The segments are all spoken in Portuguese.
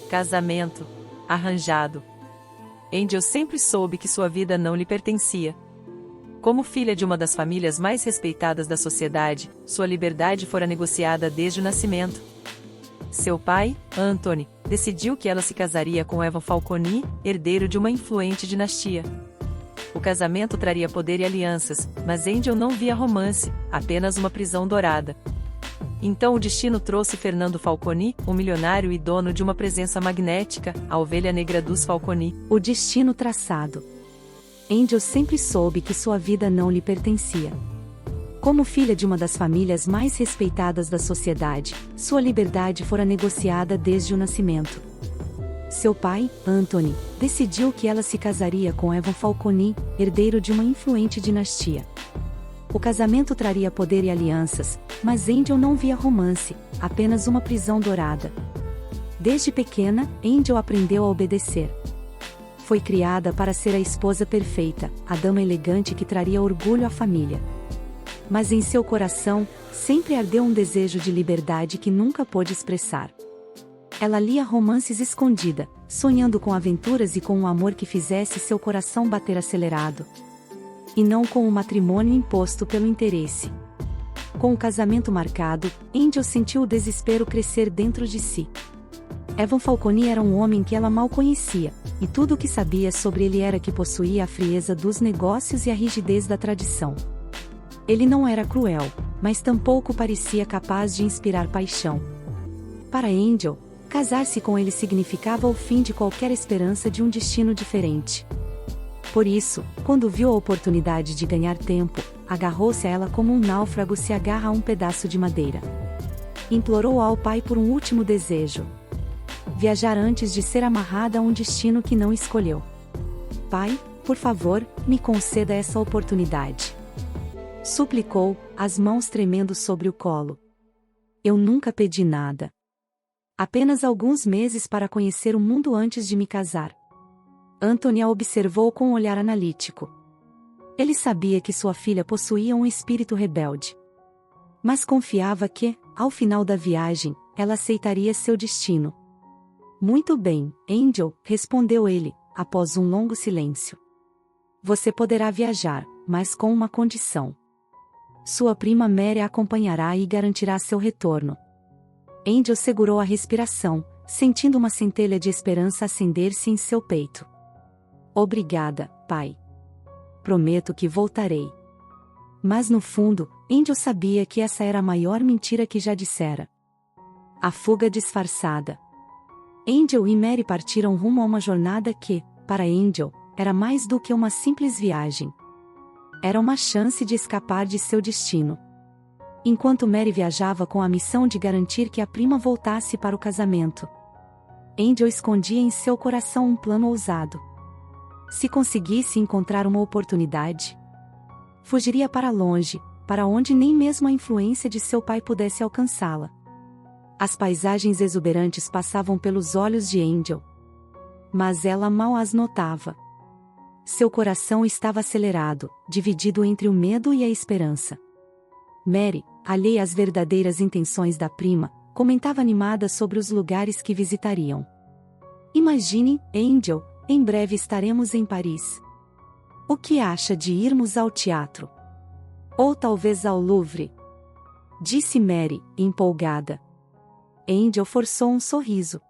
Casamento. Arranjado. Angel sempre soube que sua vida não lhe pertencia. Como filha de uma das famílias mais respeitadas da sociedade, sua liberdade fora negociada desde o nascimento. Seu pai, Anthony, decidiu que ela se casaria com Evan Falcone, herdeiro de uma influente dinastia. O casamento traria poder e alianças, mas Angel não via romance, apenas uma prisão dourada. Então o destino trouxe Fernando Falcone, um milionário e dono de uma presença magnética, a ovelha negra dos Falcone. O destino traçado. Angel sempre soube que sua vida não lhe pertencia. Como filha de uma das famílias mais respeitadas da sociedade, sua liberdade fora negociada desde o nascimento. Seu pai, Anthony, decidiu que ela se casaria com Evan Falcone, herdeiro de uma influente dinastia. O casamento traria poder e alianças, mas Angel não via romance, apenas uma prisão dourada. Desde pequena, Angel aprendeu a obedecer. Foi criada para ser a esposa perfeita, a dama elegante que traria orgulho à família. Mas em seu coração, sempre ardeu um desejo de liberdade que nunca pôde expressar. Ela lia romances escondida, sonhando com aventuras e com um amor que fizesse seu coração bater acelerado. E não com o matrimônio imposto pelo interesse. Com o casamento marcado, Angel sentiu o desespero crescer dentro de si. Evan Falcone era um homem que ela mal conhecia, e tudo o que sabia sobre ele era que possuía a frieza dos negócios e a rigidez da tradição. Ele não era cruel, mas tampouco parecia capaz de inspirar paixão. Para Angel, casar-se com ele significava o fim de qualquer esperança de um destino diferente. Por isso, quando viu a oportunidade de ganhar tempo, agarrou-se a ela como um náufrago se agarra a um pedaço de madeira. Implorou ao pai por um último desejo: viajar antes de ser amarrada a um destino que não escolheu. Pai, por favor, me conceda essa oportunidade. Suplicou, as mãos tremendo sobre o colo. Eu nunca pedi nada. Apenas alguns meses para conhecer o mundo antes de me casar. Anthony a observou com um olhar analítico. Ele sabia que sua filha possuía um espírito rebelde. Mas confiava que, ao final da viagem, ela aceitaria seu destino. Muito bem, Angel, respondeu ele, após um longo silêncio. Você poderá viajar, mas com uma condição. Sua prima Mary a acompanhará e garantirá seu retorno. Angel segurou a respiração, sentindo uma centelha de esperança acender-se em seu peito. Obrigada, pai. Prometo que voltarei. Mas no fundo, Angel sabia que essa era a maior mentira que já dissera. A fuga disfarçada. Angel e Mary partiram rumo a uma jornada que, para Angel, era mais do que uma simples viagem. Era uma chance de escapar de seu destino. Enquanto Mary viajava com a missão de garantir que a prima voltasse para o casamento, Angel escondia em seu coração um plano ousado. Se conseguisse encontrar uma oportunidade, fugiria para longe, para onde nem mesmo a influência de seu pai pudesse alcançá-la. As paisagens exuberantes passavam pelos olhos de Angel. Mas ela mal as notava. Seu coração estava acelerado, dividido entre o medo e a esperança. Mary, alheia às verdadeiras intenções da prima, comentava animada sobre os lugares que visitariam. Imagine, Angel, em breve estaremos em Paris. O que acha de irmos ao teatro? Ou talvez ao Louvre? Disse Mary, empolgada. Angel forçou um sorriso.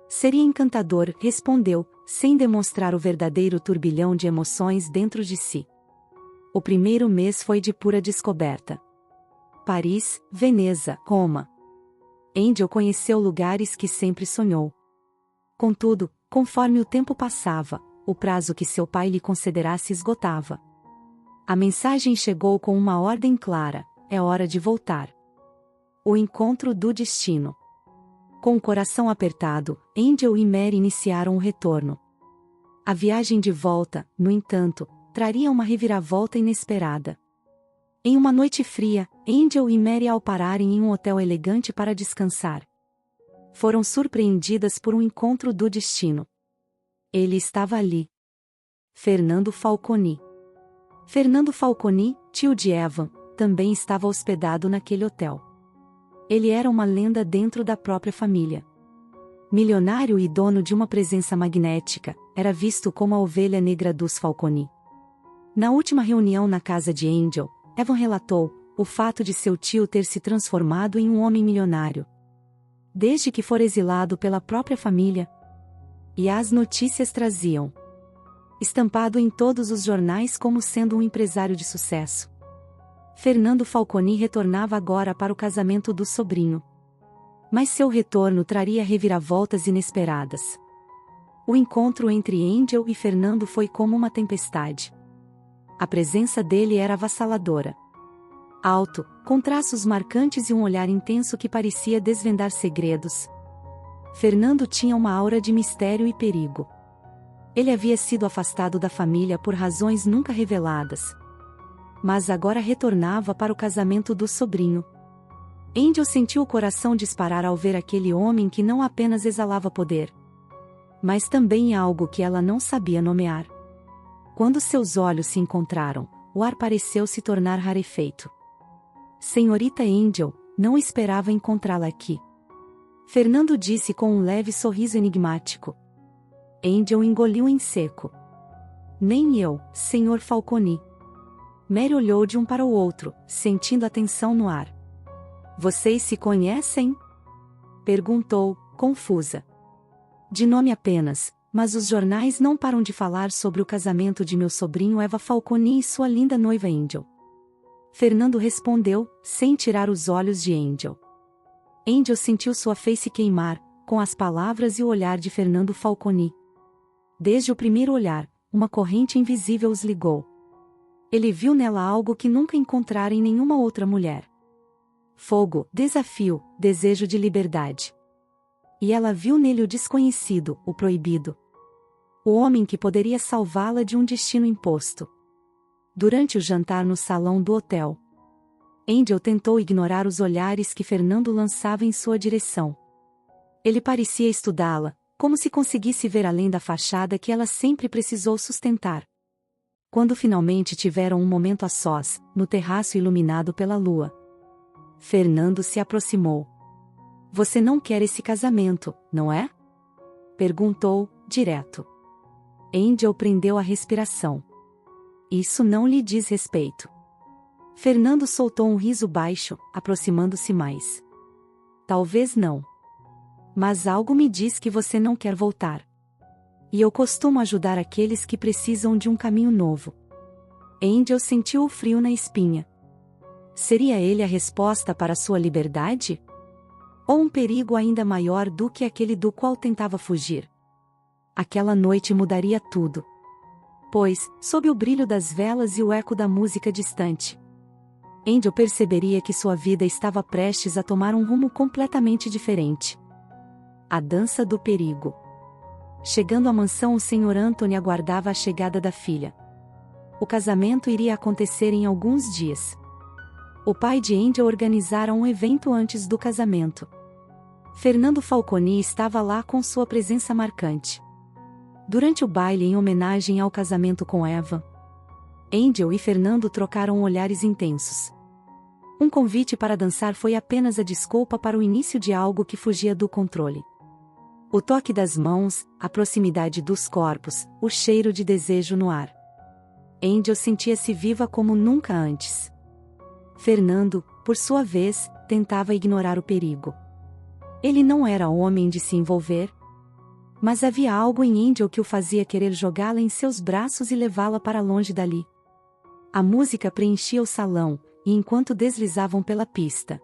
Seria encantador, respondeu, sem demonstrar o verdadeiro turbilhão de emoções dentro de si. O primeiro mês foi de pura descoberta. Paris, Veneza, Roma. Angel conheceu lugares que sempre sonhou. Contudo, conforme o tempo passava, o prazo que seu pai lhe concederá se esgotava. A mensagem chegou com uma ordem clara: é hora de voltar. O encontro do destino. Com o coração apertado, Angel e Mary iniciaram o retorno. A viagem de volta, no entanto, traria uma reviravolta inesperada. Em uma noite fria, Angel e Mary ao pararem em um hotel elegante para descansar, foram surpreendidas por um encontro do destino. Ele estava ali. Fernando Falcone. Fernando Falcone, tio de Evan, também estava hospedado naquele hotel. Ele era uma lenda dentro da própria família. Milionário e dono de uma presença magnética, era visto como a ovelha negra dos Falconi. Na última reunião na casa de Angel, Evan relatou o fato de seu tio ter se transformado em um homem milionário, desde que for exilado pela própria família. E as notícias traziam, estampado em todos os jornais como sendo um empresário de sucesso. Fernando Falconi retornava agora para o casamento do sobrinho. Mas seu retorno traria reviravoltas inesperadas. O encontro entre Angel e Fernando foi como uma tempestade. A presença dele era avassaladora. Alto, com traços marcantes e um olhar intenso que parecia desvendar segredos. Fernando tinha uma aura de mistério e perigo. Ele havia sido afastado da família por razões nunca reveladas. Mas agora retornava para o casamento do sobrinho. Angel sentiu o coração disparar ao ver aquele homem que não apenas exalava poder, mas também algo que ela não sabia nomear. Quando seus olhos se encontraram, o ar pareceu se tornar rarefeito. Senhorita Angel, não esperava encontrá-la aqui. Fernando disse com um leve sorriso enigmático. Angel engoliu em seco. Nem eu, Sr. Falconi. Mary olhou de um para o outro, sentindo a tensão no ar. Vocês se conhecem? Perguntou, confusa. De nome apenas, mas os jornais não param de falar sobre o casamento de meu sobrinho Eva Falconi e sua linda noiva Angel. Fernando respondeu, sem tirar os olhos de Angel. Angel sentiu sua face queimar, com as palavras e o olhar de Fernando Falconi. Desde o primeiro olhar, uma corrente invisível os ligou. Ele viu nela algo que nunca encontrara em nenhuma outra mulher. Fogo, desafio, desejo de liberdade. E ela viu nele o desconhecido, o proibido. O homem que poderia salvá-la de um destino imposto. Durante o jantar no salão do hotel, Angel tentou ignorar os olhares que Fernando lançava em sua direção. Ele parecia estudá-la, como se conseguisse ver além da fachada que ela sempre precisou sustentar. Quando finalmente tiveram um momento a sós, no terraço iluminado pela lua, Fernando se aproximou. Você não quer esse casamento, não é? Perguntou, direto. Angel prendeu a respiração. Isso não lhe diz respeito. Fernando soltou um riso baixo, aproximando-se mais. Talvez não. Mas algo me diz que você não quer voltar. E eu costumo ajudar aqueles que precisam de um caminho novo. Angel sentiu o frio na espinha. Seria ele a resposta para sua liberdade? Ou um perigo ainda maior do que aquele do qual tentava fugir? Aquela noite mudaria tudo. Pois, sob o brilho das velas e o eco da música distante, Angel perceberia que sua vida estava prestes a tomar um rumo completamente diferente. A dança do perigo. Chegando à mansão, o Sr. Anthony aguardava a chegada da filha. O casamento iria acontecer em alguns dias. O pai de Angel organizara um evento antes do casamento. Fernando Falconi estava lá com sua presença marcante. Durante o baile em homenagem ao casamento com Eva, Angel e Fernando trocaram olhares intensos. Um convite para dançar foi apenas a desculpa para o início de algo que fugia do controle. O toque das mãos, a proximidade dos corpos, o cheiro de desejo no ar. Angel sentia-se viva como nunca antes. Fernando, por sua vez, tentava ignorar o perigo. Ele não era homem de se envolver. Mas havia algo em Angel que o fazia querer jogá-la em seus braços e levá-la para longe dali. A música preenchia o salão, e enquanto deslizavam pela pista,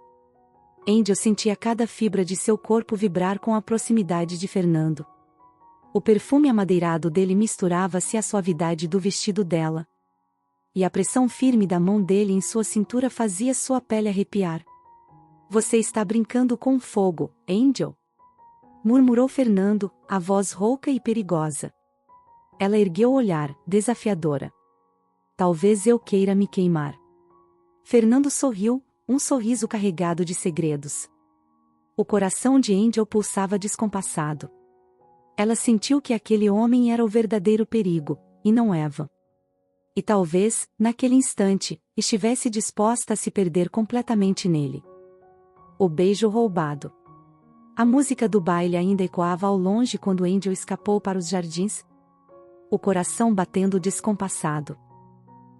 Angel sentia cada fibra de seu corpo vibrar com a proximidade de Fernando. O perfume amadeirado dele misturava-se à suavidade do vestido dela. E a pressão firme da mão dele em sua cintura fazia sua pele arrepiar. Você está brincando com fogo, Angel? Murmurou Fernando, a voz rouca e perigosa. Ela ergueu o olhar, desafiadora. Talvez eu queira me queimar. Fernando sorriu, um sorriso carregado de segredos. O coração de Angel pulsava descompassado. Ela sentiu que aquele homem era o verdadeiro perigo, e não Eva. E talvez, naquele instante, estivesse disposta a se perder completamente nele. O beijo roubado. A música do baile ainda ecoava ao longe quando Angel escapou para os jardins, o coração batendo descompassado.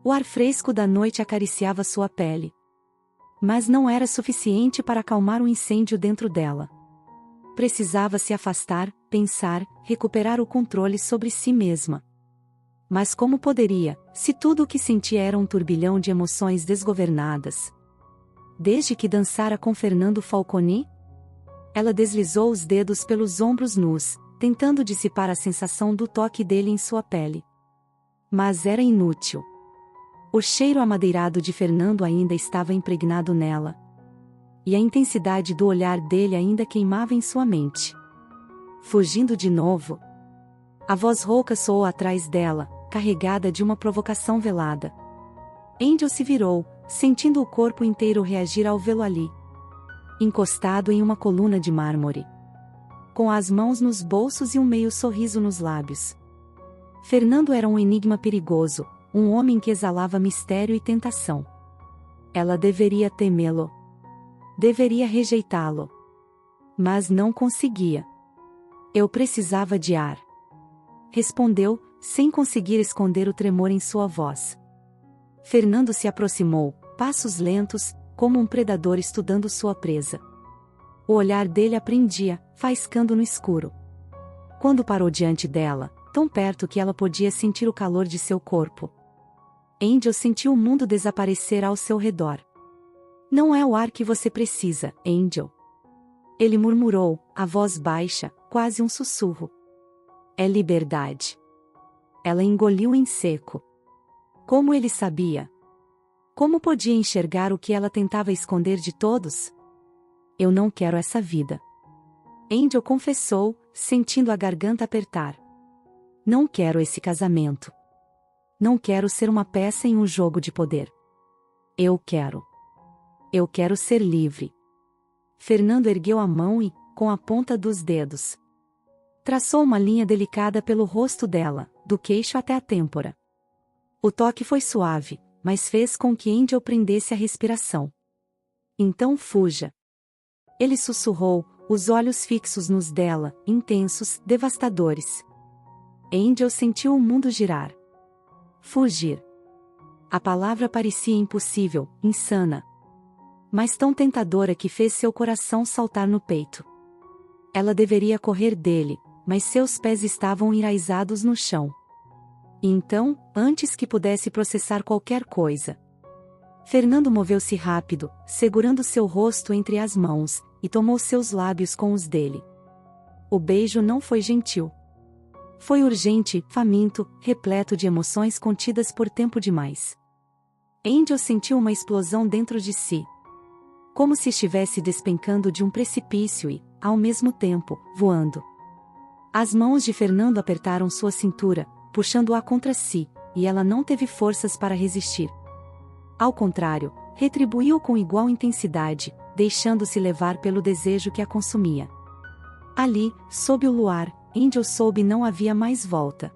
O ar fresco da noite acariciava sua pele. Mas não era suficiente para acalmar o incêndio dentro dela. Precisava se afastar, pensar, recuperar o controle sobre si mesma. Mas como poderia, se tudo o que sentia era um turbilhão de emoções desgovernadas? Desde que dançara com Fernando Falconi, ela deslizou os dedos pelos ombros nus, tentando dissipar a sensação do toque dele em sua pele. Mas era inútil. O cheiro amadeirado de Fernando ainda estava impregnado nela. E a intensidade do olhar dele ainda queimava em sua mente. Fugindo de novo. A voz rouca soou atrás dela, carregada de uma provocação velada. Angel se virou, sentindo o corpo inteiro reagir ao vê-lo ali, encostado em uma coluna de mármore, com as mãos nos bolsos e um meio sorriso nos lábios. Fernando era um enigma perigoso, um homem que exalava mistério e tentação. Ela deveria temê-lo. Deveria rejeitá-lo. Mas não conseguia. Eu precisava de ar. Respondeu, sem conseguir esconder o tremor em sua voz. Fernando se aproximou, passos lentos, como um predador estudando sua presa. O olhar dele aprendia, faiscando no escuro. Quando parou diante dela, tão perto que ela podia sentir o calor de seu corpo, Angel sentiu o mundo desaparecer ao seu redor. Não é o ar que você precisa, Angel. Ele murmurou, a voz baixa, quase um sussurro. É liberdade. Ela engoliu em seco. Como ele sabia? Como podia enxergar o que ela tentava esconder de todos? Eu não quero essa vida. Angel confessou, sentindo a garganta apertar. Não quero esse casamento. Não quero ser uma peça em um jogo de poder. Eu quero. Eu quero ser livre. Fernando ergueu a mão e, com a ponta dos dedos, traçou uma linha delicada pelo rosto dela, do queixo até a têmpora. O toque foi suave, mas fez com que Angel prendesse a respiração. Então fuja. Ele sussurrou, os olhos fixos nos dela, intensos, devastadores. Angel sentiu o mundo girar. Fugir. A palavra parecia impossível, insana, mas tão tentadora que fez seu coração saltar no peito. Ela deveria correr dele, mas seus pés estavam enraizados no chão. E então, antes que pudesse processar qualquer coisa, Fernando moveu-se rápido, segurando seu rosto entre as mãos, e tomou seus lábios com os dele. O beijo não foi gentil. Foi urgente, faminto, repleto de emoções contidas por tempo demais. Angel sentiu uma explosão dentro de si. Como se estivesse despencando de um precipício e, ao mesmo tempo, voando. As mãos de Fernando apertaram sua cintura, puxando-a contra si, e ela não teve forças para resistir. Ao contrário, retribuiu com igual intensidade, deixando-se levar pelo desejo que a consumia. Ali, sob o luar, Angel soube não havia mais volta.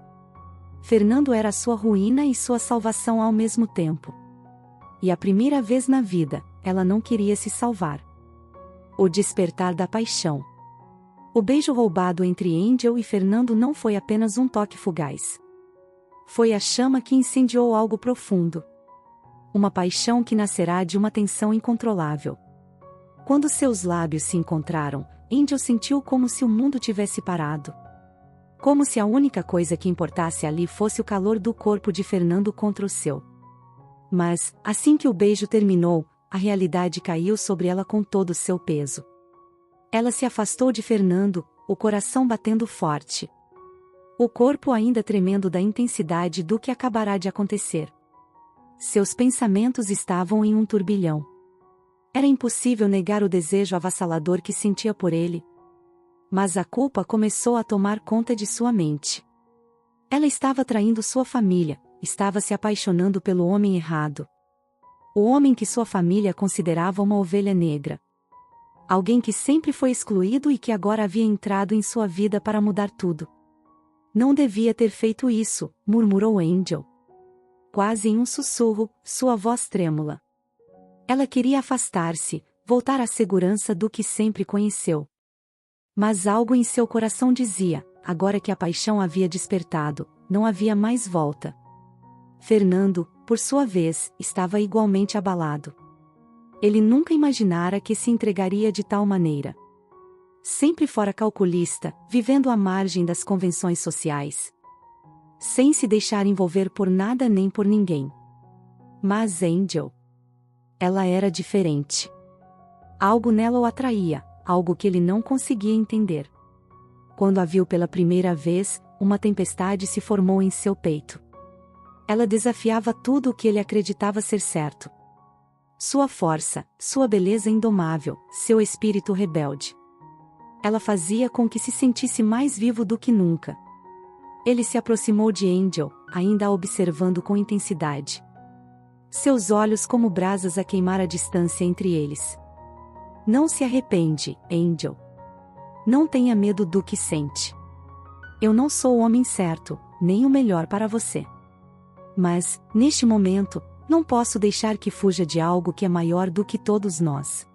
Fernando era sua ruína e sua salvação ao mesmo tempo. E a primeira vez na vida, ela não queria se salvar. O despertar da paixão. O beijo roubado entre Angel e Fernando não foi apenas um toque fugaz. Foi a chama que incendiou algo profundo. Uma paixão que nascerá de uma tensão incontrolável. Quando seus lábios se encontraram, Angel sentiu como se o mundo tivesse parado. Como se a única coisa que importasse ali fosse o calor do corpo de Fernando contra o seu. Mas, assim que o beijo terminou, a realidade caiu sobre ela com todo o seu peso. Ela se afastou de Fernando, o coração batendo forte. O corpo ainda tremendo da intensidade do que acabará de acontecer. Seus pensamentos estavam em um turbilhão. Era impossível negar o desejo avassalador que sentia por ele. Mas a culpa começou a tomar conta de sua mente. Ela estava traindo sua família, estava se apaixonando pelo homem errado. O homem que sua família considerava uma ovelha negra. Alguém que sempre foi excluído e que agora havia entrado em sua vida para mudar tudo. Não devia ter feito isso, murmurou Angel. Quase em um sussurro, sua voz trêmula. Ela queria afastar-se, voltar à segurança do que sempre conheceu. Mas algo em seu coração dizia, agora que a paixão havia despertado, não havia mais volta. Fernando, por sua vez, estava igualmente abalado. Ele nunca imaginara que se entregaria de tal maneira. Sempre fora calculista, vivendo à margem das convenções sociais. Sem se deixar envolver por nada nem por ninguém. Mas Angel. Ela era diferente. Algo nela o atraía, algo que ele não conseguia entender. Quando a viu pela primeira vez, uma tempestade se formou em seu peito. Ela desafiava tudo o que ele acreditava ser certo. Sua força, sua beleza indomável, seu espírito rebelde. Ela fazia com que se sentisse mais vivo do que nunca. Ele se aproximou de Angel, ainda a observando com intensidade. Seus olhos como brasas a queimar a distância entre eles. Não se arrepende, Angel. Não tenha medo do que sente. Eu não sou o homem certo, nem o melhor para você. Mas, neste momento, não posso deixar que fuja de algo que é maior do que todos nós.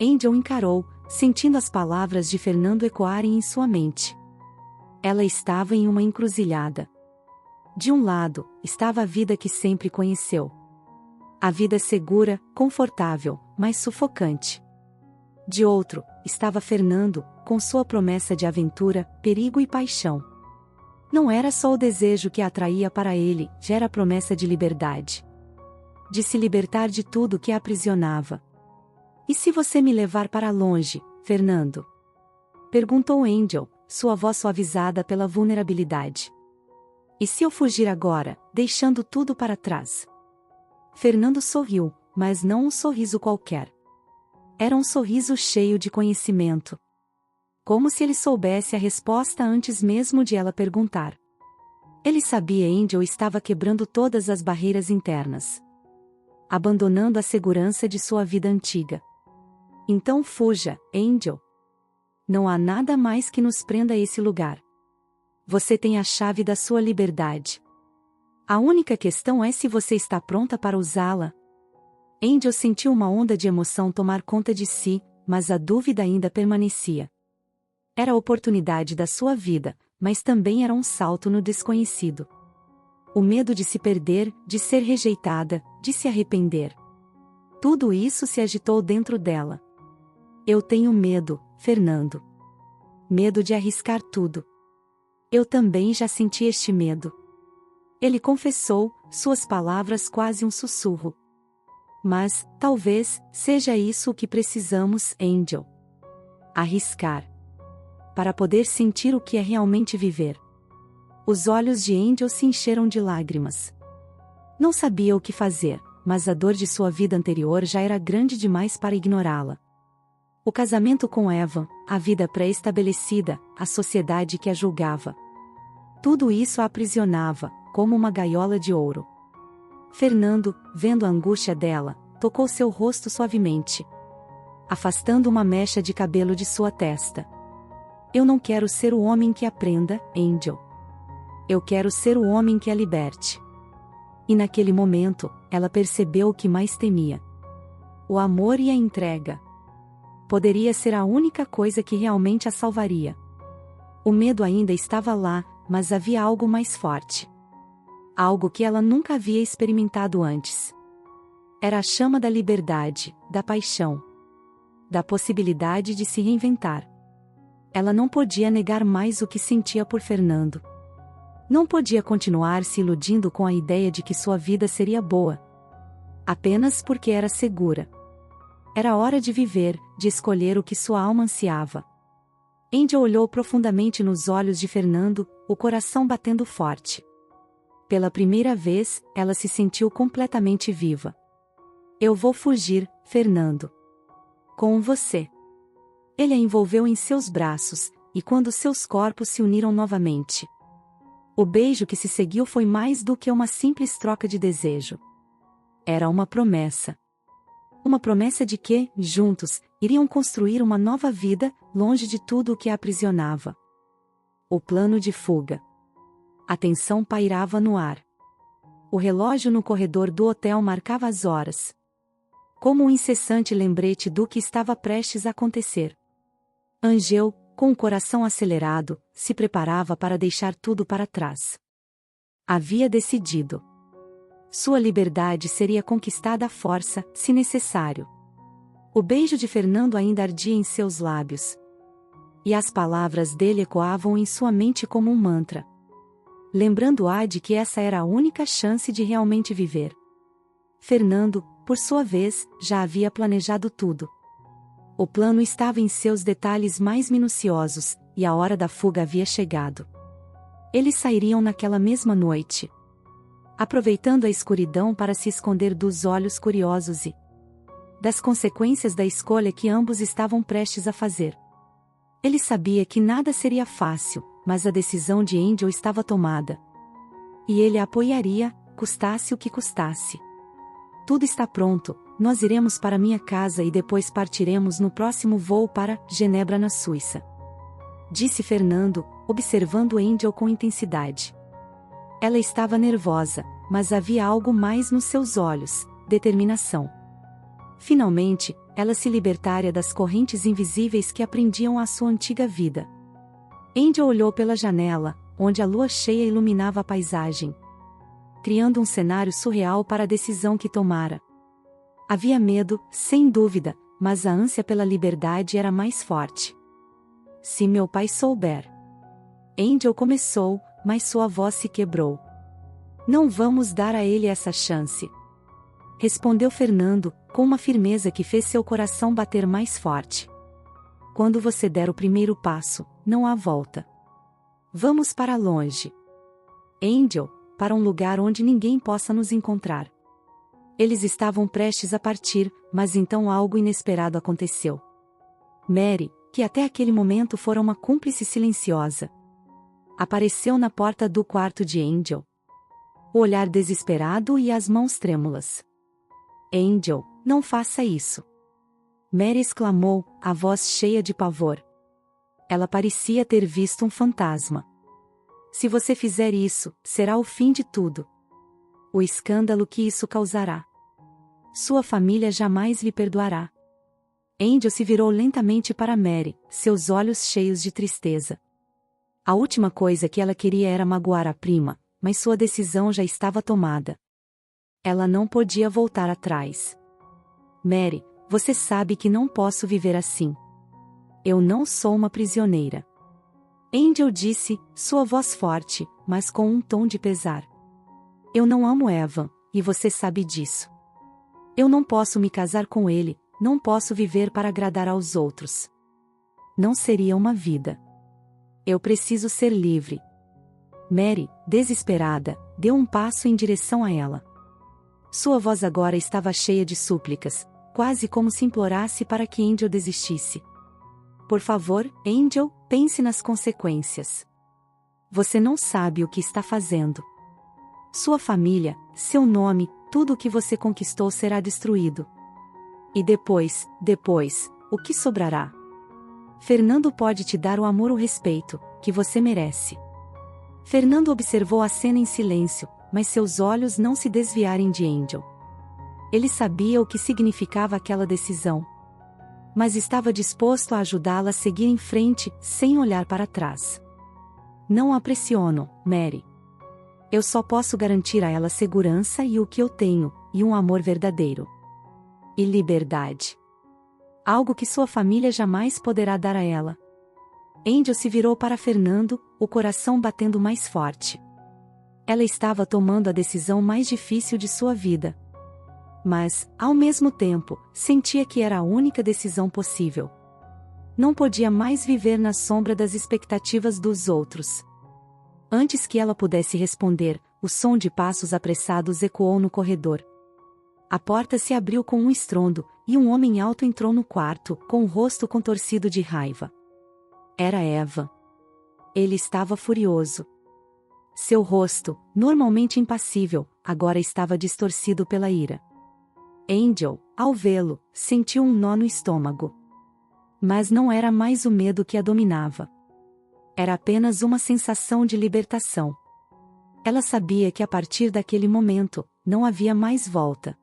Angel encarou, sentindo as palavras de Fernando ecoarem em sua mente. Ela estava em uma encruzilhada. De um lado, estava a vida que sempre conheceu. A vida segura, confortável, mas sufocante. De outro, estava Fernando, com sua promessa de aventura, perigo e paixão. Não era só o desejo que a atraía para ele, já era a promessa de liberdade. De se libertar de tudo que a aprisionava. E se você me levar para longe, Fernando? Perguntou Angel, sua voz suavizada pela vulnerabilidade. E se eu fugir agora, deixando tudo para trás? Fernando sorriu, mas não um sorriso qualquer. Era um sorriso cheio de conhecimento. Como se ele soubesse a resposta antes mesmo de ela perguntar. Ele sabia que Angel estava quebrando todas as barreiras internas. Abandonando a segurança de sua vida antiga. Então fuja, Angel. Não há nada mais que nos prenda a esse lugar. Você tem a chave da sua liberdade. A única questão é se você está pronta para usá-la. Angel sentiu uma onda de emoção tomar conta de si, mas a dúvida ainda permanecia. Era a oportunidade da sua vida, mas também era um salto no desconhecido. O medo de se perder, de ser rejeitada, de se arrepender. Tudo isso se agitou dentro dela. Eu tenho medo, Fernando. Medo de arriscar tudo. Eu também já senti este medo. Ele confessou, suas palavras quase um sussurro. Mas, talvez, seja isso o que precisamos, Angel. Arriscar. Para poder sentir o que é realmente viver. Os olhos de Angel se encheram de lágrimas. Não sabia o que fazer, mas a dor de sua vida anterior já era grande demais para ignorá-la. O casamento com Evan, a vida pré-estabelecida, a sociedade que a julgava. Tudo isso a aprisionava, como uma gaiola de ouro. Fernando, vendo a angústia dela, tocou seu rosto suavemente. Afastando uma mecha de cabelo de sua testa. Eu não quero ser o homem que a prenda, Angel. Eu quero ser o homem que a liberte. E naquele momento, ela percebeu o que mais temia. O amor e a entrega. Poderia ser a única coisa que realmente a salvaria. O medo ainda estava lá, mas havia algo mais forte. Algo que ela nunca havia experimentado antes. Era a chama da liberdade, da paixão. Da possibilidade de se reinventar. Ela não podia negar mais o que sentia por Fernando. Não podia continuar se iludindo com a ideia de que sua vida seria boa. Apenas porque era segura. Era hora de viver, de escolher o que sua alma ansiava. Angel olhou profundamente nos olhos de Fernando, o coração batendo forte. Pela primeira vez, ela se sentiu completamente viva. Eu vou fugir, Fernando. Com você. Ele a envolveu em seus braços, e quando seus corpos se uniram novamente. O beijo que se seguiu foi mais do que uma simples troca de desejo. Era uma promessa. Uma promessa de que, juntos, iriam construir uma nova vida, longe de tudo o que a aprisionava. O plano de fuga. A tensão pairava no ar. O relógio no corredor do hotel marcava as horas. Como um incessante lembrete do que estava prestes a acontecer. Angel, com o coração acelerado, se preparava para deixar tudo para trás. Havia decidido. Sua liberdade seria conquistada à força, se necessário. O beijo de Fernando ainda ardia em seus lábios. E as palavras dele ecoavam em sua mente como um mantra. Lembrando-a de que essa era a única chance de realmente viver. Fernando, por sua vez, já havia planejado tudo. O plano estava em seus detalhes mais minuciosos, e a hora da fuga havia chegado. Eles sairiam naquela mesma noite, aproveitando a escuridão para se esconder dos olhos curiosos e das consequências da escolha que ambos estavam prestes a fazer. Ele sabia que nada seria fácil, mas a decisão de Angel estava tomada. E ele a apoiaria, custasse o que custasse. Tudo está pronto, nós iremos para minha casa e depois partiremos no próximo voo para Genebra, na Suíça. Disse Fernando, observando Angel com intensidade. Ela estava nervosa, mas havia algo mais nos seus olhos, determinação. Finalmente, ela se libertara das correntes invisíveis que a prendiam à sua antiga vida. Angel olhou pela janela, onde a lua cheia iluminava a paisagem, criando um cenário surreal para a decisão que tomara. Havia medo, sem dúvida, mas a ânsia pela liberdade era mais forte. Se meu pai souber. Angel começou, mas sua voz se quebrou. Não vamos dar a ele essa chance. Respondeu Fernando, com uma firmeza que fez seu coração bater mais forte. Quando você der o primeiro passo, não há volta. Vamos para longe. Angel, para um lugar onde ninguém possa nos encontrar. Eles estavam prestes a partir, mas então algo inesperado aconteceu. Mary, que até aquele momento fora uma cúmplice silenciosa, apareceu na porta do quarto de Angel. O olhar desesperado e as mãos trêmulas. Angel, não faça isso. Mary exclamou, a voz cheia de pavor. Ela parecia ter visto um fantasma. Se você fizer isso, será o fim de tudo. O escândalo que isso causará. Sua família jamais lhe perdoará. Angel se virou lentamente para Mary, seus olhos cheios de tristeza. A última coisa que ela queria era magoar a prima, mas sua decisão já estava tomada. Ela não podia voltar atrás. Mary, você sabe que não posso viver assim. Eu não sou uma prisioneira. Angel disse, sua voz forte, mas com um tom de pesar. Eu não amo Evan, e você sabe disso. Eu não posso me casar com ele, não posso viver para agradar aos outros. Não seria uma vida. Eu preciso ser livre. Mary, desesperada, deu um passo em direção a ela. Sua voz agora estava cheia de súplicas, quase como se implorasse para que Angel desistisse. Por favor, Angel, pense nas consequências. Você não sabe o que está fazendo. Sua família, seu nome, tudo o que você conquistou será destruído. E depois, o que sobrará? Fernando pode te dar o amor ou respeito que você merece. Fernando observou a cena em silêncio, mas seus olhos não se desviaram de Angel. Ele sabia o que significava aquela decisão. Mas estava disposto a ajudá-la a seguir em frente, sem olhar para trás. Não a pressiono, Mary. Eu só posso garantir a ela segurança e o que eu tenho, e um amor verdadeiro. E liberdade. Algo que sua família jamais poderá dar a ela. Angel se virou para Fernando, o coração batendo mais forte. Ela estava tomando a decisão mais difícil de sua vida. Mas, ao mesmo tempo, sentia que era a única decisão possível. Não podia mais viver na sombra das expectativas dos outros. Antes que ela pudesse responder, o som de passos apressados ecoou no corredor. A porta se abriu com um estrondo, e um homem alto entrou no quarto, com o rosto contorcido de raiva. Era Evan. Ele estava furioso. Seu rosto, normalmente impassível, agora estava distorcido pela ira. Angel, ao vê-lo, sentiu um nó no estômago. Mas não era mais o medo que a dominava. Era apenas uma sensação de libertação. Ela sabia que a partir daquele momento, não havia mais volta.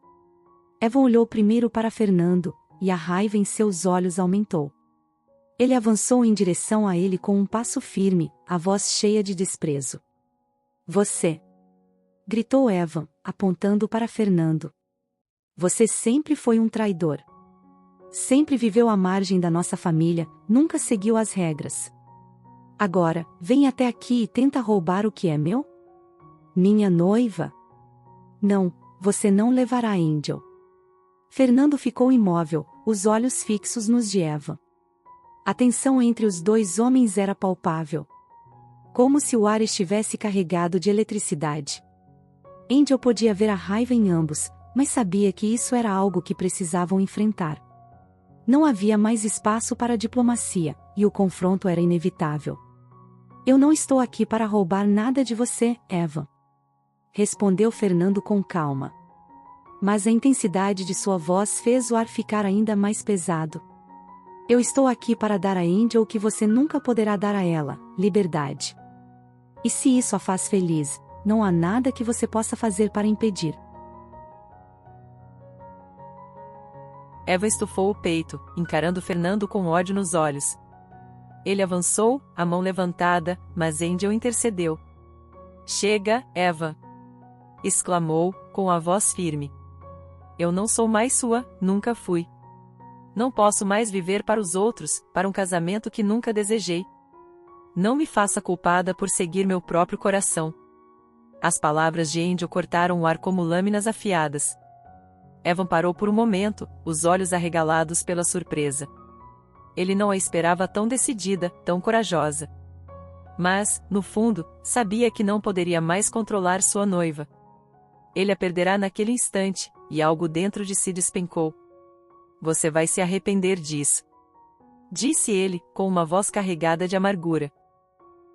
Evan olhou primeiro para Fernando, e a raiva em seus olhos aumentou. Ele avançou em direção a ele com um passo firme, a voz cheia de desprezo. Você! Gritou Evan, apontando para Fernando. Você sempre foi um traidor. Sempre viveu à margem da nossa família, nunca seguiu as regras. Agora, vem até aqui e tenta roubar o que é meu? Minha noiva? Não, você não levará Angel. Fernando ficou imóvel, os olhos fixos nos de Evan. A tensão entre os dois homens era palpável. Como se o ar estivesse carregado de eletricidade. Angel podia ver a raiva em ambos, mas sabia que isso era algo que precisavam enfrentar. Não havia mais espaço para diplomacia, e o confronto era inevitável. Eu não estou aqui para roubar nada de você, Evan. Respondeu Fernando com calma. Mas a intensidade de sua voz fez o ar ficar ainda mais pesado. Eu estou aqui para dar a Angel o que você nunca poderá dar a ela, liberdade. E se isso a faz feliz, não há nada que você possa fazer para impedir. Eva estufou o peito, encarando Fernando com ódio nos olhos. Ele avançou, a mão levantada, mas Angel intercedeu. Chega, Eva! Exclamou, com a voz firme. Eu não sou mais sua, nunca fui. Não posso mais viver para os outros, para um casamento que nunca desejei. Não me faça culpada por seguir meu próprio coração. As palavras de Angel cortaram o ar como lâminas afiadas. Evan parou por um momento, os olhos arregalados pela surpresa. Ele não a esperava tão decidida, tão corajosa. Mas, no fundo, sabia que não poderia mais controlar sua noiva. Ele a perderá naquele instante, e algo dentro de si despencou. Você vai se arrepender disso. Disse ele, com uma voz carregada de amargura.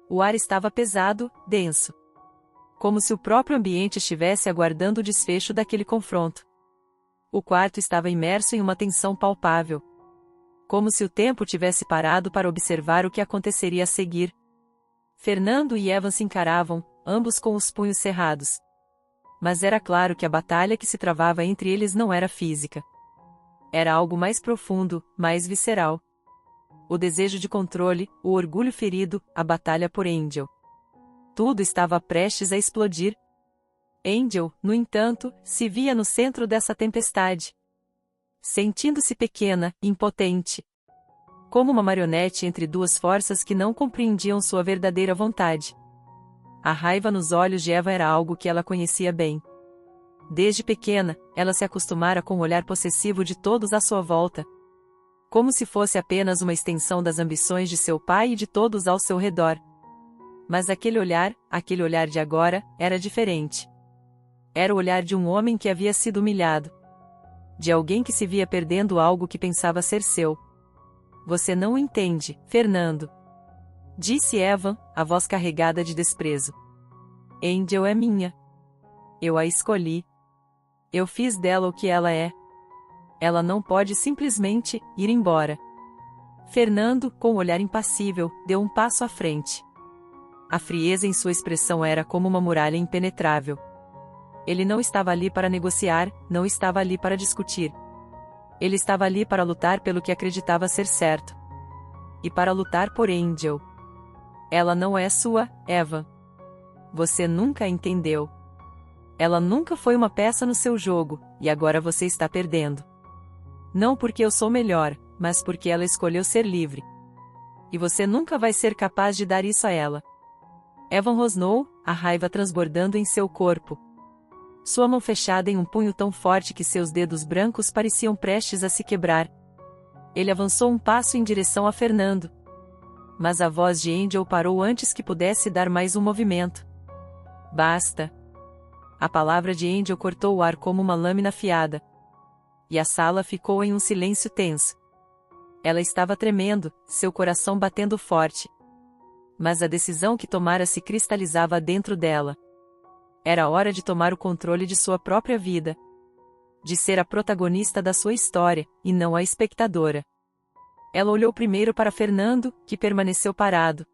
O ar estava pesado, denso. Como se o próprio ambiente estivesse aguardando o desfecho daquele confronto. O quarto estava imerso em uma tensão palpável. Como se o tempo tivesse parado para observar o que aconteceria a seguir. Fernando e Evan se encaravam, ambos com os punhos cerrados. Mas era claro que a batalha que se travava entre eles não era física. Era algo mais profundo, mais visceral. O desejo de controle, o orgulho ferido, a batalha por Angel. Tudo estava prestes a explodir. Angel, no entanto, se via no centro dessa tempestade. Sentindo-se pequena, impotente. Como uma marionete entre duas forças que não compreendiam sua verdadeira vontade. A raiva nos olhos de Eva era algo que ela conhecia bem. Desde pequena, ela se acostumara com o olhar possessivo de todos à sua volta. Como se fosse apenas uma extensão das ambições de seu pai e de todos ao seu redor. Mas aquele olhar de agora, era diferente. Era o olhar de um homem que havia sido humilhado. De alguém que se via perdendo algo que pensava ser seu. Você não entende, Fernando. Disse Evan, a voz carregada de desprezo. Angel é minha. Eu a escolhi. Eu fiz dela o que ela é. Ela não pode simplesmente ir embora. Fernando, com um olhar impassível, deu um passo à frente. A frieza em sua expressão era como uma muralha impenetrável. Ele não estava ali para negociar, não estava ali para discutir. Ele estava ali para lutar pelo que acreditava ser certo. E para lutar por Angel. Ela não é sua, Eva. Você nunca a entendeu. Ela nunca foi uma peça no seu jogo, e agora você está perdendo. Não porque eu sou melhor, mas porque ela escolheu ser livre. E você nunca vai ser capaz de dar isso a ela. Evan rosnou, a raiva transbordando em seu corpo. Sua mão fechada em um punho tão forte que seus dedos brancos pareciam prestes a se quebrar. Ele avançou um passo em direção a Fernando. Mas a voz de Angel parou antes que pudesse dar mais um movimento. Basta. A palavra de Angel cortou o ar como uma lâmina afiada. E a sala ficou em um silêncio tenso. Ela estava tremendo, seu coração batendo forte. Mas a decisão que tomara se cristalizava dentro dela. Era hora de tomar o controle de sua própria vida. De ser a protagonista da sua história, e não a espectadora. Ela olhou primeiro para Fernando, que permaneceu parado.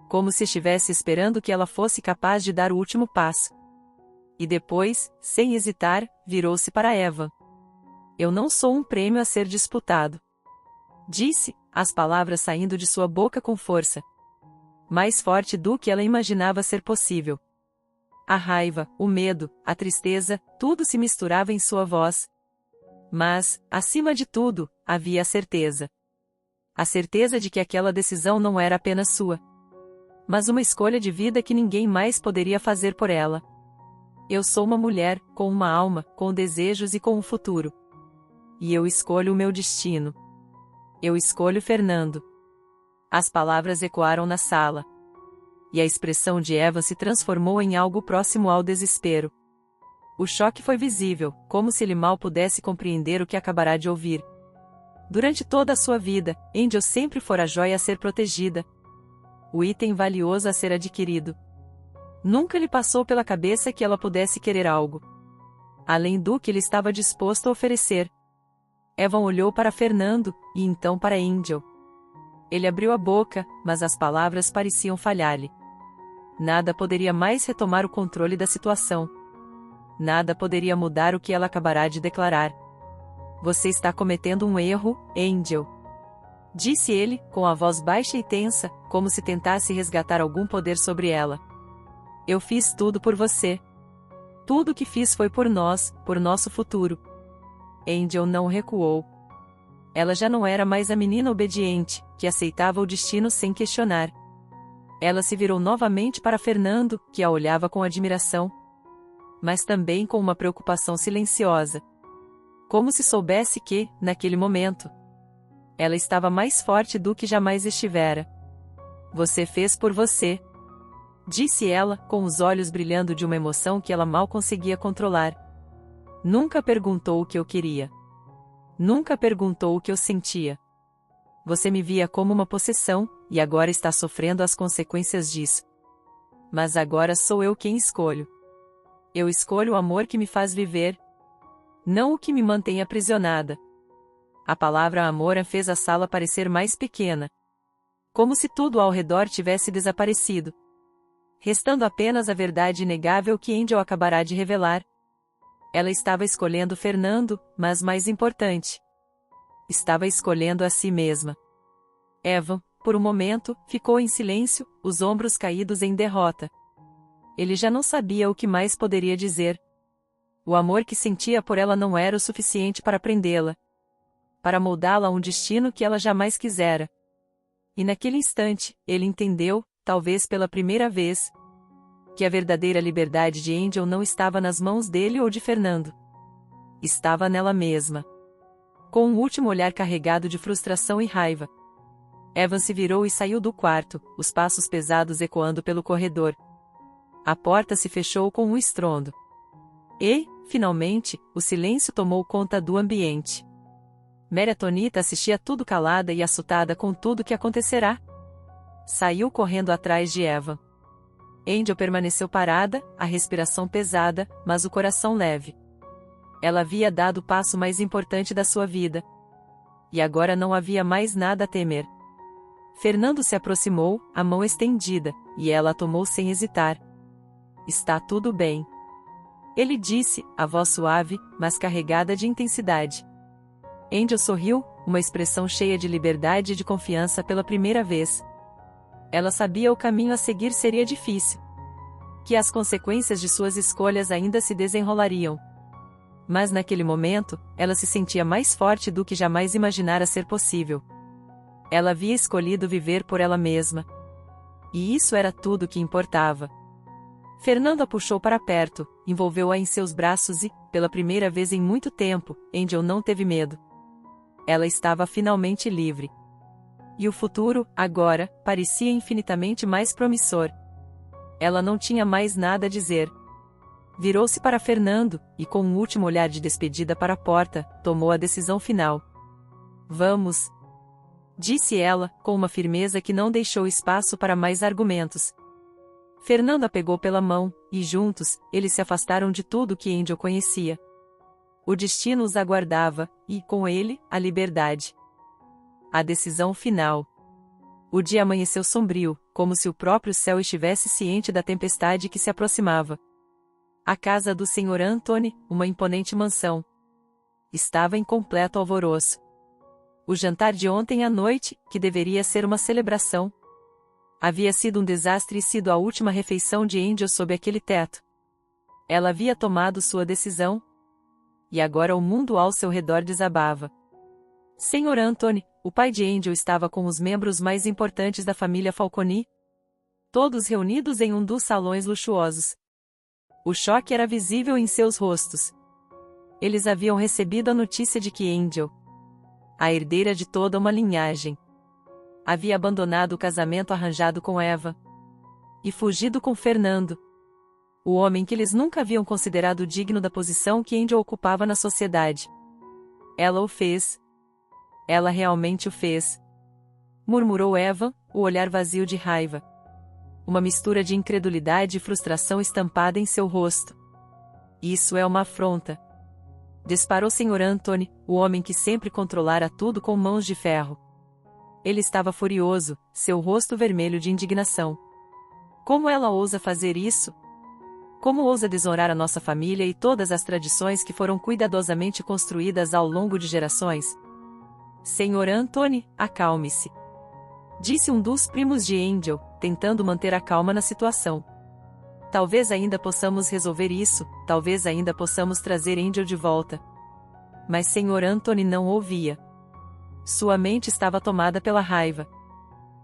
Como se estivesse esperando que ela fosse capaz de dar o último passo. E depois, sem hesitar, virou-se para Eva. Eu não sou um prêmio a ser disputado. Disse, as palavras saindo de sua boca com força. Mais forte do que ela imaginava ser possível. A raiva, o medo, a tristeza, tudo se misturava em sua voz. Mas, acima de tudo, havia a certeza. A certeza de que aquela decisão não era apenas sua, mas uma escolha de vida que ninguém mais poderia fazer por ela. Eu sou uma mulher, com uma alma, com desejos e com um futuro. E eu escolho o meu destino. Eu escolho Fernando. As palavras ecoaram na sala. E a expressão de Eva se transformou em algo próximo ao desespero. O choque foi visível, como se ele mal pudesse compreender o que acabará de ouvir. Durante toda a sua vida, Angel sempre fora a joia a ser protegida. O item valioso a ser adquirido. Nunca lhe passou pela cabeça que ela pudesse querer algo além do que ele estava disposto a oferecer. Evan olhou para Fernando, e então para Angel. Ele abriu a boca, mas as palavras pareciam falhar-lhe. Nada poderia mais retomar o controle da situação. Nada poderia mudar o que ela acabará de declarar. Você está cometendo um erro, Angel. Disse ele, com a voz baixa e tensa, como se tentasse resgatar algum poder sobre ela. Eu fiz tudo por você. Tudo o que fiz foi por nós, por nosso futuro. Angel não recuou. Ela já não era mais a menina obediente, que aceitava o destino sem questionar. Ela se virou novamente para Fernando, que a olhava com admiração, mas também com uma preocupação silenciosa. Como se soubesse que, naquele momento, ela estava mais forte do que jamais estivera. Você fez por você. Disse ela, com os olhos brilhando de uma emoção que ela mal conseguia controlar. Nunca perguntou o que eu queria. Nunca perguntou o que eu sentia. Você me via como uma possessão, e agora está sofrendo as consequências disso. Mas agora sou eu quem escolho. Eu escolho o amor que me faz viver, não o que me mantém aprisionada. A palavra amor fez a sala parecer mais pequena. Como se tudo ao redor tivesse desaparecido. Restando apenas a verdade inegável que Angel acabará de revelar. Ela estava escolhendo Fernando, mas mais importante, estava escolhendo a si mesma. Evan, por um momento, ficou em silêncio, os ombros caídos em derrota. Ele já não sabia o que mais poderia dizer. O amor que sentia por ela não era o suficiente para prendê-la, para moldá-la a um destino que ela jamais quisera. E naquele instante, ele entendeu, talvez pela primeira vez, que a verdadeira liberdade de Angel não estava nas mãos dele ou de Fernando. Estava nela mesma. Com um último olhar carregado de frustração e raiva, Evan se virou e saiu do quarto, os passos pesados ecoando pelo corredor. A porta se fechou com um estrondo. E, finalmente, o silêncio tomou conta do ambiente. Mary atonita assistia tudo calada e assustada com tudo que acontecerá. Saiu correndo atrás de Evan. Angel permaneceu parada, a respiração pesada, mas o coração leve. Ela havia dado o passo mais importante da sua vida. E agora não havia mais nada a temer. Fernando se aproximou, a mão estendida, e ela a tomou sem hesitar. Está tudo bem. Ele disse, a voz suave, mas carregada de intensidade. Angel sorriu, uma expressão cheia de liberdade e de confiança pela primeira vez. Ela sabia o caminho a seguir seria difícil. Que as consequências de suas escolhas ainda se desenrolariam. Mas naquele momento, ela se sentia mais forte do que jamais imaginara ser possível. Ela havia escolhido viver por ela mesma. E isso era tudo o que importava. Fernando a puxou para perto, envolveu-a em seus braços e, pela primeira vez em muito tempo, Angel não teve medo. Ela estava finalmente livre. E o futuro, agora, parecia infinitamente mais promissor. Ela não tinha mais nada a dizer. Virou-se para Fernando, e com um último olhar de despedida para a porta, tomou a decisão final. Vamos, disse ela, com uma firmeza que não deixou espaço para mais argumentos. Fernando a pegou pela mão, e juntos, eles se afastaram de tudo que Angel conhecia. O destino os aguardava, e, com ele, a liberdade. A decisão final. O dia amanheceu sombrio, como se o próprio céu estivesse ciente da tempestade que se aproximava. A casa do Sr. Anthony, uma imponente mansão, estava em completo alvoroço. O jantar de ontem à noite, que deveria ser uma celebração, havia sido um desastre e sido a última refeição de Angel sob aquele teto. Ela havia tomado sua decisão, e agora o mundo ao seu redor desabava. Sr. Anthony, o pai de Angel, estava com os membros mais importantes da família Falcone, todos reunidos em um dos salões luxuosos. O choque era visível em seus rostos. Eles haviam recebido a notícia de que Angel, a herdeira de toda uma linhagem, havia abandonado o casamento arranjado com Eva e fugido com Fernando, o homem que eles nunca haviam considerado digno da posição que Angel ocupava na sociedade. Ela o fez. Ela realmente o fez, murmurou Eva, o olhar vazio de raiva. Uma mistura de incredulidade e frustração estampada em seu rosto. Isso é uma afronta. Disparou Sr. Anthony, o homem que sempre controlara tudo com mãos de ferro. Ele estava furioso, seu rosto vermelho de indignação. Como ela ousa fazer isso? Como ousa desonrar a nossa família e todas as tradições que foram cuidadosamente construídas ao longo de gerações? Sr. Anthony, acalme-se, disse um dos primos de Angel, tentando manter a calma na situação. Talvez ainda possamos resolver isso, talvez ainda possamos trazer Angel de volta. Mas Sr. Anthony não ouvia. Sua mente estava tomada pela raiva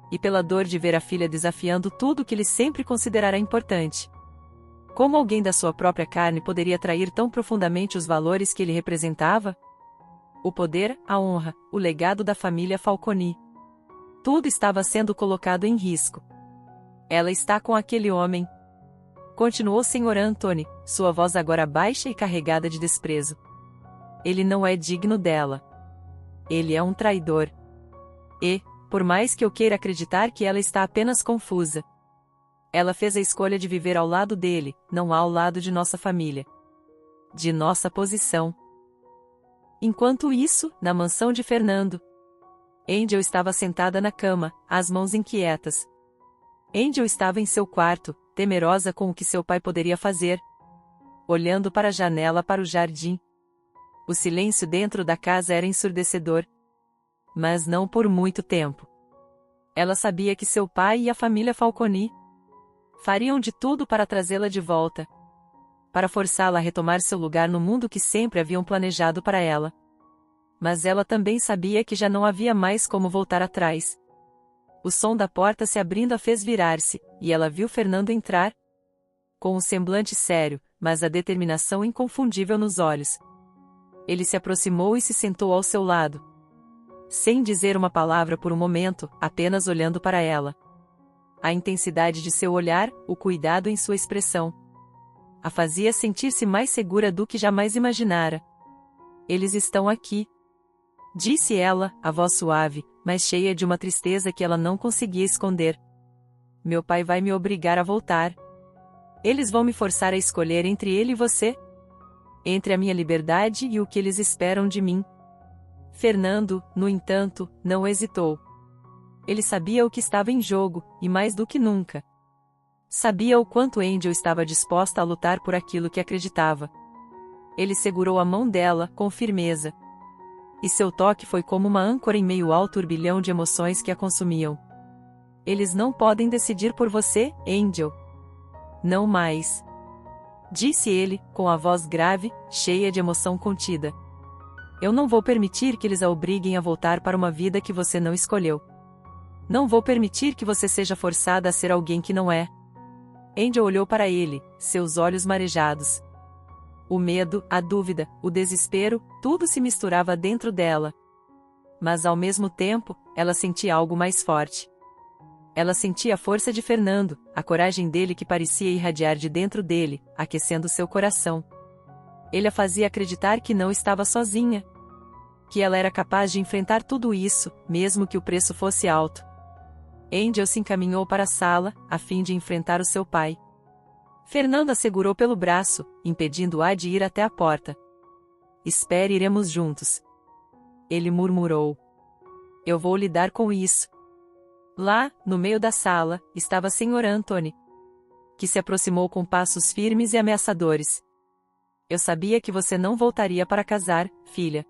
e pela dor de ver a filha desafiando tudo que ele sempre considerara importante. Como alguém da sua própria carne poderia trair tão profundamente os valores que ele representava? O poder, a honra, o legado da família Falcone. Tudo estava sendo colocado em risco. Ela está com aquele homem, continuou Sr. Anthony, sua voz agora baixa e carregada de desprezo. Ele não é digno dela. Ele é um traidor. E, por mais que eu queira acreditar que ela está apenas confusa, ela fez a escolha de viver ao lado dele, não ao lado de nossa família, de nossa posição. Enquanto isso, na mansão de Fernando, Angel estava sentada na cama, as mãos inquietas. Angel estava em seu quarto, temerosa com o que seu pai poderia fazer, olhando para a janela para o jardim. O silêncio dentro da casa era ensurdecedor. Mas não por muito tempo. Ela sabia que seu pai e a família Falcone fariam de tudo para trazê-la de volta, para forçá-la a retomar seu lugar no mundo que sempre haviam planejado para ela. Mas ela também sabia que já não havia mais como voltar atrás. O som da porta se abrindo a fez virar-se, e ela viu Fernando entrar, com um semblante sério, mas a determinação inconfundível nos olhos. Ele se aproximou e se sentou ao seu lado, sem dizer uma palavra por um momento, apenas olhando para ela. A intensidade de seu olhar, o cuidado em sua expressão, a fazia sentir-se mais segura do que jamais imaginara. Eles estão aqui, disse ela, a voz suave, mas cheia de uma tristeza que ela não conseguia esconder. Meu pai vai me obrigar a voltar. Eles vão me forçar a escolher entre ele e você? Entre a minha liberdade e o que eles esperam de mim. Fernando, no entanto, não hesitou. Ele sabia o que estava em jogo, e mais do que nunca, sabia o quanto Angel estava disposta a lutar por aquilo que acreditava. Ele segurou a mão dela, com firmeza. E seu toque foi como uma âncora em meio ao turbilhão de emoções que a consumiam. Eles não podem decidir por você, Angel. Não mais, disse ele, com a voz grave, cheia de emoção contida. Eu não vou permitir que eles a obriguem a voltar para uma vida que você não escolheu. Não vou permitir que você seja forçada a ser alguém que não é. Angel olhou para ele, seus olhos marejados. O medo, a dúvida, o desespero, tudo se misturava dentro dela. Mas ao mesmo tempo, ela sentia algo mais forte. Ela sentia a força de Fernando, a coragem dele que parecia irradiar de dentro dele, aquecendo seu coração. Ele a fazia acreditar que não estava sozinha, que ela era capaz de enfrentar tudo isso, mesmo que o preço fosse alto. Angel se encaminhou para a sala, a fim de enfrentar o seu pai. Fernando a segurou pelo braço, impedindo-a de ir até a porta. Espere, iremos juntos. Ele murmurou. Eu vou lidar com isso. Lá, no meio da sala, estava Sr. Anthony, que se aproximou com passos firmes e ameaçadores. Eu sabia que você não voltaria para casar, filha.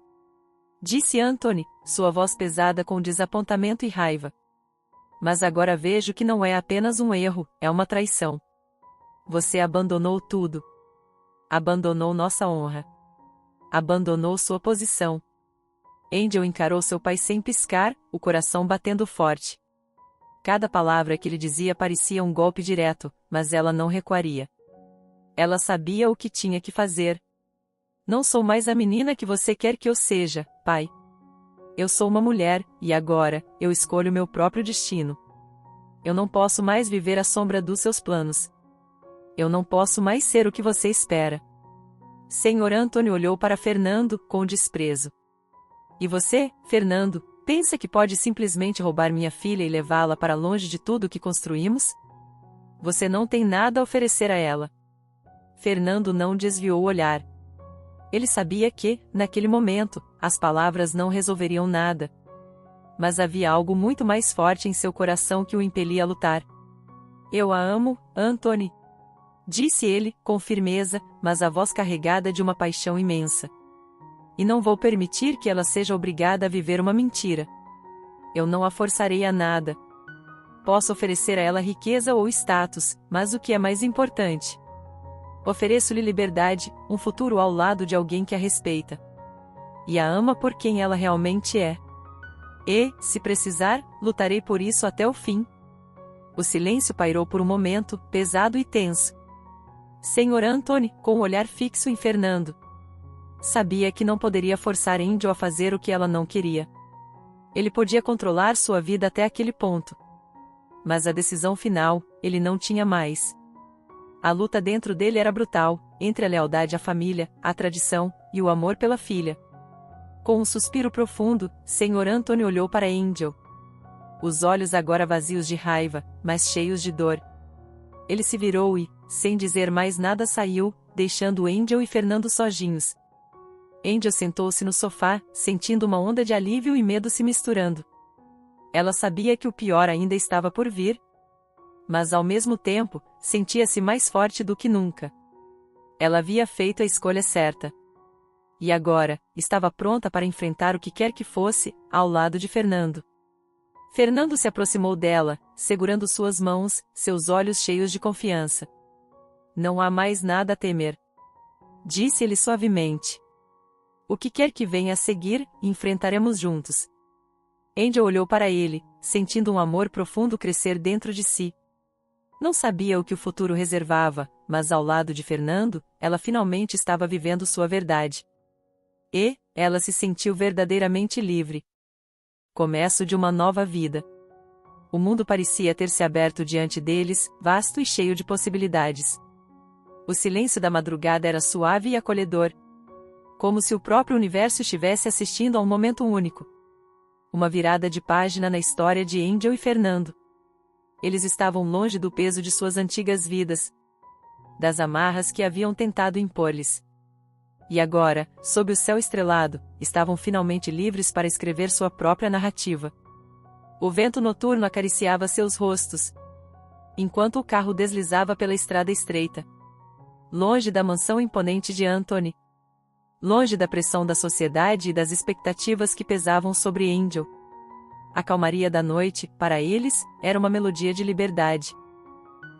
Disse Anthony, sua voz pesada com desapontamento e raiva. Mas agora vejo que não é apenas um erro, é uma traição. Você abandonou tudo. Abandonou nossa honra. Abandonou sua posição. Angel encarou seu pai sem piscar, o coração batendo forte. Cada palavra que ele dizia parecia um golpe direto, mas ela não recuaria. Ela sabia o que tinha que fazer. Não sou mais a menina que você quer que eu seja, pai. Eu sou uma mulher, e agora, eu escolho meu próprio destino. Eu não posso mais viver à sombra dos seus planos. Eu não posso mais ser o que você espera. Senhor Anthony olhou para Fernando, com desprezo. E você, Fernando, pensa que pode simplesmente roubar minha filha e levá-la para longe de tudo o que construímos? Você não tem nada a oferecer a ela. Fernando não desviou o olhar. Ele sabia que, naquele momento, as palavras não resolveriam nada. Mas havia algo muito mais forte em seu coração que o impelia a lutar. Eu a amo, Anthony. Disse ele, com firmeza, mas a voz carregada de uma paixão imensa. E não vou permitir que ela seja obrigada a viver uma mentira. Eu não a forçarei a nada. Posso oferecer a ela riqueza ou status, mas o que é mais importante? Ofereço-lhe liberdade, um futuro ao lado de alguém que a respeita. E a ama por quem ela realmente é. E, se precisar, lutarei por isso até o fim. O silêncio pairou por um momento, pesado e tenso. Senhor Anthony, com o olhar fixo em Fernando. Sabia que não poderia forçar Angel a fazer o que ela não queria. Ele podia controlar sua vida até aquele ponto. Mas a decisão final, ele não tinha mais. A luta dentro dele era brutal, entre a lealdade à família, a tradição, e o amor pela filha. Com um suspiro profundo, Senhor Anthony olhou para Angel. Os olhos agora vazios de raiva, mas cheios de dor. Ele se virou e, sem dizer mais nada, saiu, deixando Angel e Fernando sozinhos. Angel sentou-se no sofá, sentindo uma onda de alívio e medo se misturando. Ela sabia que o pior ainda estava por vir, mas ao mesmo tempo, sentia-se mais forte do que nunca. Ela havia feito a escolha certa. E agora, estava pronta para enfrentar o que quer que fosse, ao lado de Fernando. Fernando se aproximou dela, segurando suas mãos, seus olhos cheios de confiança. Não há mais nada a temer. Disse ele suavemente. O que quer que venha a seguir, enfrentaremos juntos. Angel olhou para ele, sentindo um amor profundo crescer dentro de si. Não sabia o que o futuro reservava, mas ao lado de Fernando, ela finalmente estava vivendo sua verdade. E, ela se sentiu verdadeiramente livre. Começo de uma nova vida. O mundo parecia ter se aberto diante deles, vasto e cheio de possibilidades. O silêncio da madrugada era suave e acolhedor. Como se o próprio universo estivesse assistindo a um momento único. Uma virada de página na história de Angel e Fernando. Eles estavam longe do peso de suas antigas vidas, das amarras que haviam tentado impor-lhes. E agora, sob o céu estrelado, estavam finalmente livres para escrever sua própria narrativa. O vento noturno acariciava seus rostos, enquanto o carro deslizava pela estrada estreita. Longe da mansão imponente de Anthony. Longe da pressão da sociedade e das expectativas que pesavam sobre Angel. A calmaria da noite, para eles, era uma melodia de liberdade.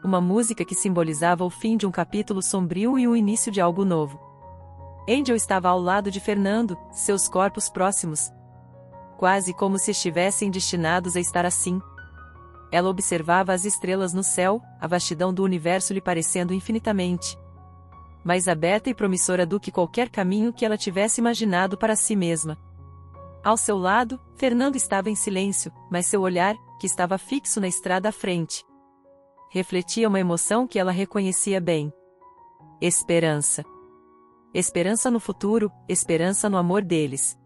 Uma música que simbolizava o fim de um capítulo sombrio e o início de algo novo. Angel estava ao lado de Fernando, seus corpos próximos. Quase como se estivessem destinados a estar assim. Ela observava as estrelas no céu, a vastidão do universo lhe parecendo infinitamente mais aberta e promissora do que qualquer caminho que ela tivesse imaginado para si mesma. Ao seu lado, Fernando estava em silêncio, mas seu olhar, que estava fixo na estrada à frente, refletia uma emoção que ela reconhecia bem. Esperança. Esperança no futuro, esperança no amor deles.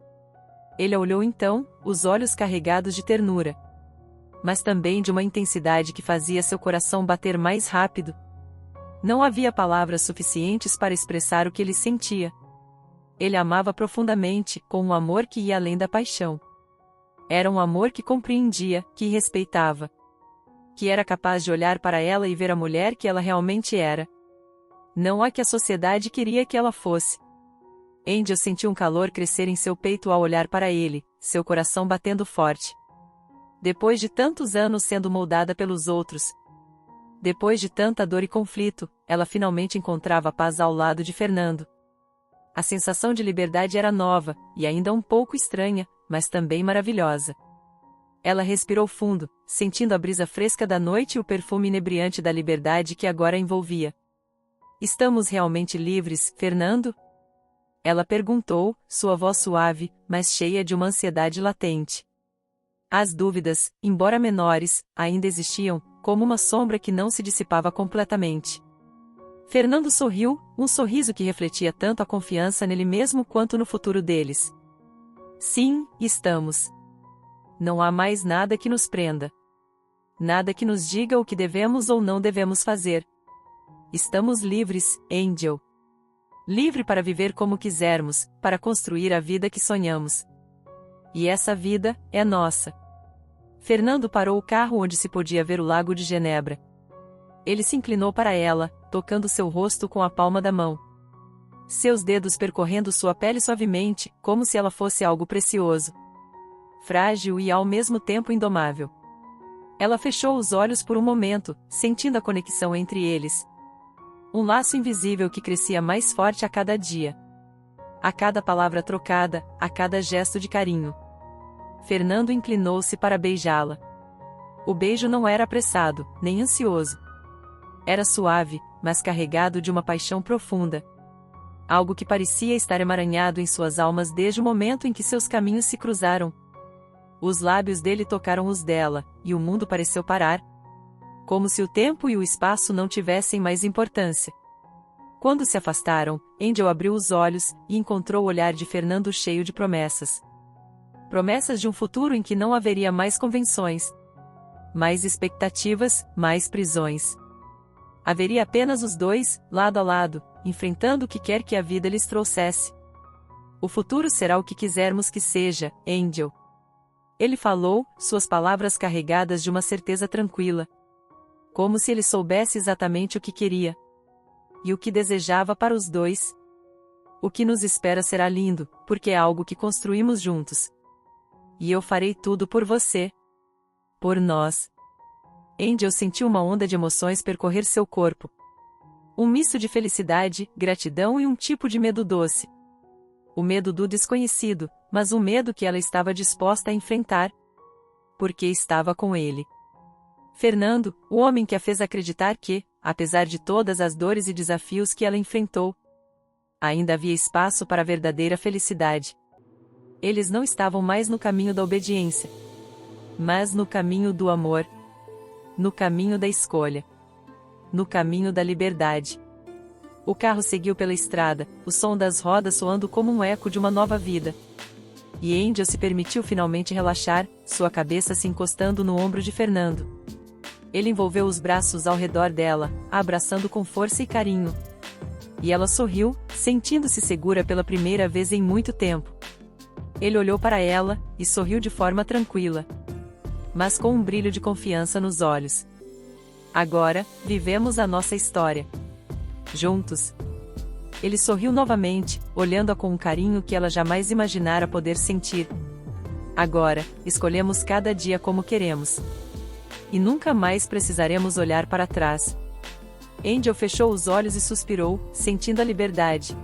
Ele a olhou então, os olhos carregados de ternura, mas também de uma intensidade que fazia seu coração bater mais rápido. Não havia palavras suficientes para expressar o que ele sentia. Ele a amava profundamente, com um amor que ia além da paixão. Era um amor que compreendia, que respeitava. Que era capaz de olhar para ela e ver a mulher que ela realmente era. Não a que a sociedade queria que ela fosse. Angel sentiu um calor crescer em seu peito ao olhar para ele, seu coração batendo forte. Depois de tantos anos sendo moldada pelos outros, depois de tanta dor e conflito, ela finalmente encontrava paz ao lado de Fernando. A sensação de liberdade era nova, e ainda um pouco estranha, mas também maravilhosa. Ela respirou fundo, sentindo a brisa fresca da noite e o perfume inebriante da liberdade que agora a envolvia. Estamos realmente livres, Fernando? Ela perguntou, sua voz suave, mas cheia de uma ansiedade latente. As dúvidas, embora menores, ainda existiam, como uma sombra que não se dissipava completamente. Fernando sorriu, um sorriso que refletia tanto a confiança nele mesmo quanto no futuro deles. Sim, estamos. Não há mais nada que nos prenda. Nada que nos diga o que devemos ou não devemos fazer. Estamos livres, Angel. Livre para viver como quisermos, para construir a vida que sonhamos. E essa vida é nossa. Fernando parou o carro onde se podia ver o Lago de Genebra. Ele se inclinou para ela, tocando seu rosto com a palma da mão. Seus dedos percorrendo sua pele suavemente, como se ela fosse algo precioso. Frágil e ao mesmo tempo indomável. Ela fechou os olhos por um momento, sentindo a conexão entre eles. Um laço invisível que crescia mais forte a cada dia. A cada palavra trocada, a cada gesto de carinho. Fernando inclinou-se para beijá-la. O beijo não era apressado, nem ansioso. Era suave, mas carregado de uma paixão profunda. Algo que parecia estar emaranhado em suas almas desde o momento em que seus caminhos se cruzaram. Os lábios dele tocaram os dela, e o mundo pareceu parar. Como se o tempo e o espaço não tivessem mais importância. Quando se afastaram, Angel abriu os olhos, e encontrou o olhar de Fernando cheio de promessas. Promessas de um futuro em que não haveria mais convenções. Mais expectativas, mais prisões. Haveria apenas os dois, lado a lado, enfrentando o que quer que a vida lhes trouxesse. O futuro será o que quisermos que seja, Angel. Ele falou, suas palavras carregadas de uma certeza tranquila. Como se ele soubesse exatamente o que queria. E o que desejava para os dois. O que nos espera será lindo, porque é algo que construímos juntos. E eu farei tudo por você. Por nós. Angel sentiu uma onda de emoções percorrer seu corpo. Um misto de felicidade, gratidão e um tipo de medo doce. O medo do desconhecido, mas um medo que ela estava disposta a enfrentar. Porque estava com ele. Fernando, o homem que a fez acreditar que, apesar de todas as dores e desafios que ela enfrentou, ainda havia espaço para a verdadeira felicidade. Eles não estavam mais no caminho da obediência, mas no caminho do amor, no caminho da escolha, no caminho da liberdade. O carro seguiu pela estrada, o som das rodas soando como um eco de uma nova vida. E Angel se permitiu finalmente relaxar, sua cabeça se encostando no ombro de Fernando. Ele envolveu os braços ao redor dela, a abraçando com força e carinho. E ela sorriu, sentindo-se segura pela primeira vez em muito tempo. Ele olhou para ela, e sorriu de forma tranquila. Mas com um brilho de confiança nos olhos. Agora, vivemos a nossa história. Juntos. Ele sorriu novamente, olhando-a com um carinho que ela jamais imaginara poder sentir. Agora, escolhemos cada dia como queremos. E nunca mais precisaremos olhar para trás. Angel fechou os olhos e suspirou, sentindo a liberdade.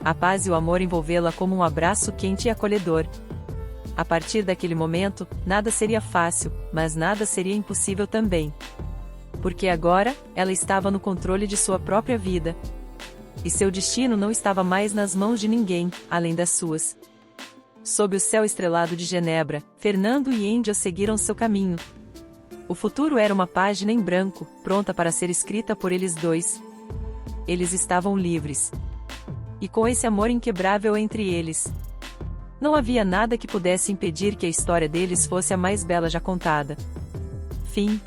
A paz e o amor envolvê-la como um abraço quente e acolhedor. A partir daquele momento, nada seria fácil, mas nada seria impossível também. Porque agora, ela estava no controle de sua própria vida. E seu destino não estava mais nas mãos de ninguém, além das suas. Sob o céu estrelado de Genebra, Fernando e Angel seguiram seu caminho. O futuro era uma página em branco, pronta para ser escrita por eles dois. Eles estavam livres. E com esse amor inquebrável entre eles, não havia nada que pudesse impedir que a história deles fosse a mais bela já contada. Fim.